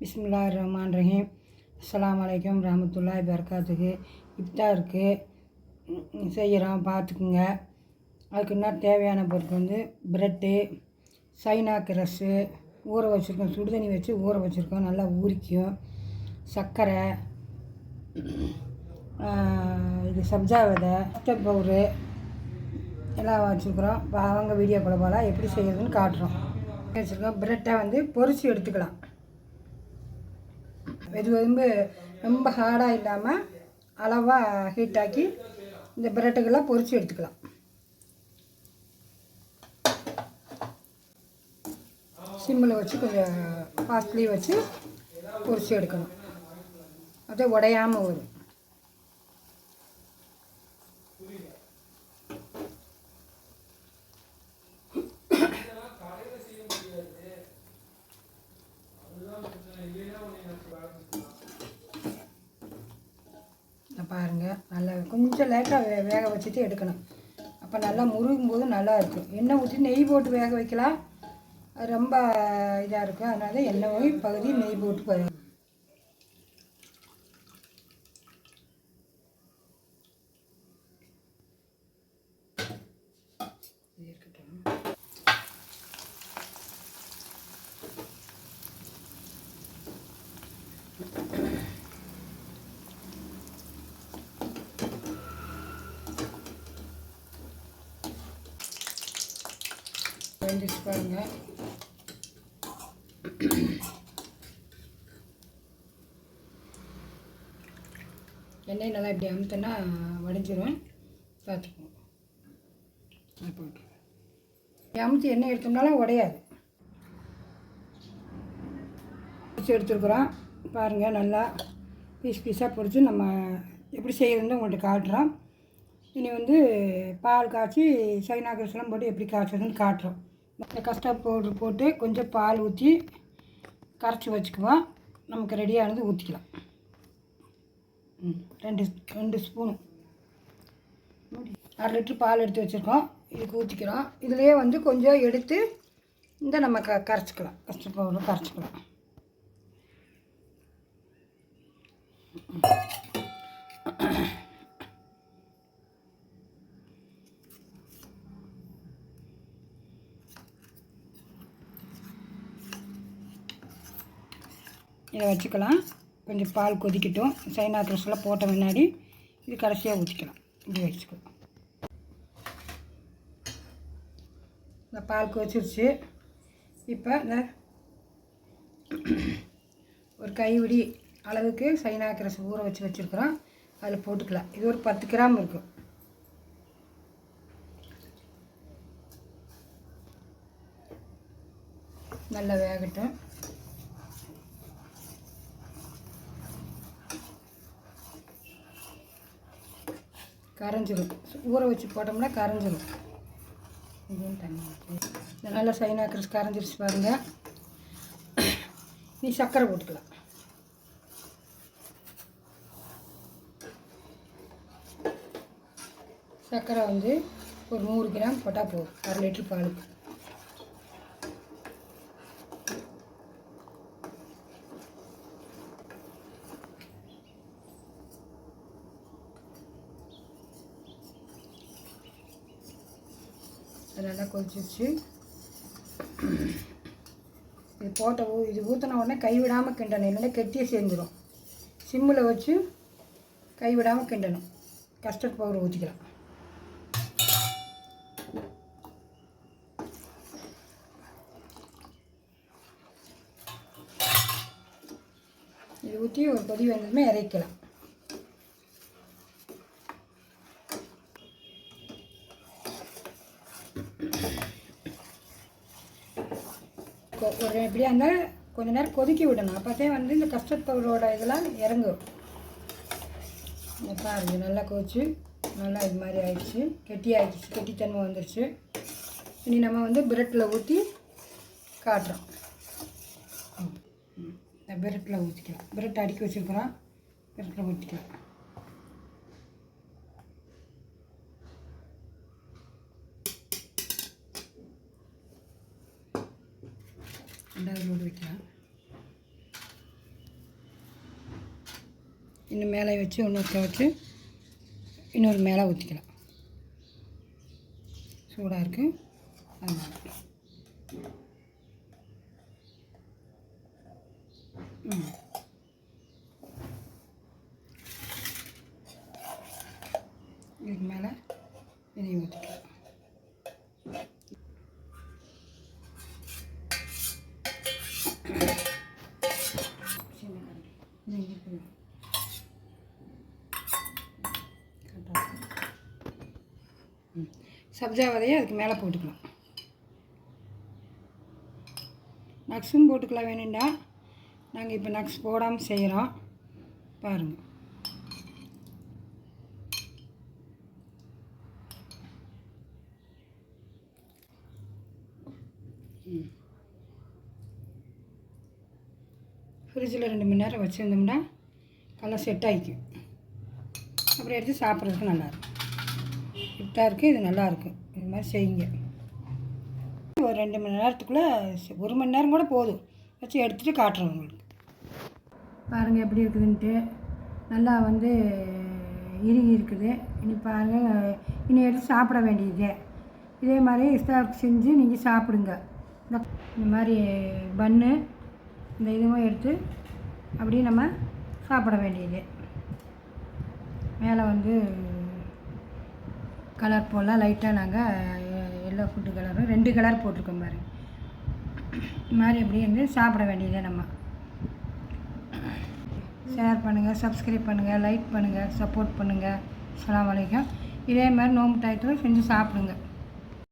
பிஸ்மில்லாஹிர்ரஹ்மானிர்ரஹீம். அஸ்ஸலாமு அலைக்கும் ரஹ்மத்துல்லாஹி வபரகாத்துஹு. இஃப்தாருக்கு செய்கிறோம், பார்த்துக்குங்க. அதுக்கு என்ன தேவையான பொருட்கள் வந்து ப்ரெட்டு, சைனா கிரஸ்ஸு ஊற வச்சுருக்கோம், சுடுதண்ணி வச்சு ஊற வச்சுருக்கோம், நல்லா ஊறிக்கும். சர்க்கரை, இது சப்ஜா விதை, கஸ்டர்ட் பவுட்ரு எல்லாம் வச்சுருக்குறோம். அவங்க வீடியோக்குள்ள போல் எப்படி செய்கிறதுன்னு காட்டுறோம். வச்சுருக்கோம். ப்ரெட்டை வந்து பொரித்து எடுத்துக்கலாம். இது வந்து ரொம்ப ஹார்டாக இல்லாமல் அளவாக ஹீட்டாக்கி இந்த ப்ரெட்டுக்கெல்லாம் பொரித்து எடுத்துக்கலாம். சிம்மில் வச்சு கொஞ்சம் ஃபாஸ்ட்லேயே வச்சு பொரித்து எடுக்கணும். அப்படியே உடையாமல் வரும். பாருங்கள், நல்லா கொஞ்சம் லேட்டாக வேக வச்சுட்டு எடுக்கணும். அப்போ நல்லா முருகும் போது நல்லா இருக்கும். எண்ணெய் ஊற்றி நெய் போட்டு வேக வைக்கலாம், அது ரொம்ப இதாக இருக்கும். அதனால எண்ணெய் பகுதி நெய் போட்டு வெந்துச்சு பாருங்கள். எண்ணெய் நல்லா இப்படி அமுத்தனா வடிஞ்சிடும், பார்த்துக்குவோம். போட்டு அமுத்தி எண்ணெய் எடுத்தோம்னாலும் உடையாது. பொரிச்சு எடுத்துருக்குறோம் பாருங்கள். நல்லா பீஸ் பீஸாக பொரித்து நம்ம எப்படி செய்யறதுன்னு உங்கள்கிட்ட காட்டுறோம். இனி வந்து பால் காய்ச்சி சைனா கிரஸ்லாம் போட்டு எப்படி காய்ச்சதுன்னு காட்டுறோம். கஸ்டர்ட் பவுட்ரு போட்டு கொஞ்சம் பால் ஊற்றி கரைச்சி வச்சுக்குவோம். நமக்கு ரெடியானது ஊற்றிக்கலாம். ரெண்டு ஸ்பூனு 1/2 லிட்ரு பால் எடுத்து வச்சுருக்கோம். இதுக்கு ஊற்றிக்கிறோம். இதுலேயே வந்து கொஞ்சம் எடுத்து இந்த நம்ம கரைச்சிக்கலாம். Custard powder கரைச்சிக்கலாம். இதை வச்சுக்கலாம். கொஞ்சம் பால் கொதிக்கட்டும். சைனா கிரஸ்லாம் போட்ட முன்னாடி இது கடைசியாக ஊற்றிக்கலாம். இப்படி வச்சுக்கலாம். இந்த பால் கொதிச்சிருச்சு. இப்போ இந்த ஒரு கைவிடி அளவுக்கு சைனா கிரஸ் ஊற வச்சுருக்குறோம். அதில் போட்டுக்கலாம். இது ஒரு 10 கிராம் இருக்கும். நல்லா வேகட்டும். கரைஞ்சிடும். ஊற வச்சு போட்டோம்னா கரைஞ்சிடும். இதுவும் தண்ணி இந்த நல்லா சைனா கிரஸ் கரைஞ்சிருச்சு பாருங்கள். நீ சர்க்கரை போட்டுக்கலாம். சர்க்கரை வந்து ஒரு 100 கிராம் போட்டால் போதும் 1/2 லிட்ரு பாலுக்கு. நல்லா கொதிச்சிச்சு. இது போட்ட இது ஊற்றின உடனே கைவிடாமல் கிண்டணும், இல்லைன்னா கெட்டியே சேர்ந்துடும். சிம்மில் வச்சு கைவிடாமல் கிண்டணும். கஸ்டர்ட் பவுடர் ஊற்றிக்கலாம். இது ஊற்றி ஒரு கொதி வந்ததுமே இறக்கலாம். ஒரு எப்படியா இருந்தால் கொஞ்சம் நேரம் கொதிக்க விடணும். அப்போதே வந்து இந்த கஸ்டர்ட் பவுடரோட இதெல்லாம் இறங்கும். பாருங்க, நல்லா கொதிச்சு நல்லா இது மாதிரி ஆயிடுச்சு. கெட்டியாகிடுச்சு, கெட்டித்தன்மை வந்துடுச்சு. இனி நம்ம வந்து ப்ரெட்டில் ஊற்றி காட்டுறோம். இந்த ப்ரெட்டில் ஊற்றிக்கலாம். ப்ரெட் அடுக்கி வச்சுருக்குறோம், ப்ரெட்டில் ஊற்றிக்கலாம். ரெண்டாவது லோடு வைக்கலாம். இன்னும் மேலே வச்சு இன்னொருத்த வச்சு இன்னொரு மேலே ஊற்றிக்கலாம். சூடாக இருக்குது அதனால் இதுக்கு மேலே இதையும் ஊற்றிக்கலாம். சப்ஜா விதையை அதுக்கு மேலே போட்டுக்கலாம். நக்ஸும் போட்டுக்கலாம் வேணுண்டா. நாங்கள் இப்போ நக்ஸ் போடாமல் செய்கிறோம் பாருங்கள். ஃப்ரிட்ஜில் 2 மணி நேரம் வச்சுருந்தோம்னா நல்லா செட் ஆகிக்கும். அப்புறம் எடுத்து சாப்பிட்றதுக்கு நல்லாயிருக்கும். ஃபிட்டாக இருக்குது. இது நல்லாயிருக்கும். இது மாதிரி செய்யுங்க. ஒரு 2 மணி நேரத்துக்குள்ளே 1 மணி நேரம் கூட போதும். வச்சு எடுத்துகிட்டு காட்டுறோம் உங்களுக்கு. பாருங்கள் எப்படி இருக்குதுன்ட்டு. நல்லா வந்து இறுகி இருக்குது. இனி பாருங்கள், இனி எடுத்து சாப்பிட வேண்டியது. இதே மாதிரி இஃப்தாருக்கு செஞ்சு நீங்கள் சாப்பிடுங்க. இந்த மாதிரி பன்னு இந்த இதுவும் எடுத்து அப்படியே நம்ம சாப்பிட வேண்டியது. மேலே வந்து கலர் போடலாம். லைட்டாக நாங்கள் எல்லோ ஃபுட்டு கலரும் 2 கலர் போட்டிருக்கோம் பாருங்கள். இது மாதிரி அப்படியே வந்து சாப்பிட வேண்டியது. நம்ம ஷேர் பண்ணுங்கள், சப்ஸ்கிரைப் பண்ணுங்கள், லைக் பண்ணுங்கள், சப்போர்ட் பண்ணுங்கள். அஸ்ஸலாமு அலைக்கும். இதே மாதிரி நோம்பு டயத்தில் செஞ்சு சாப்பிடுங்க.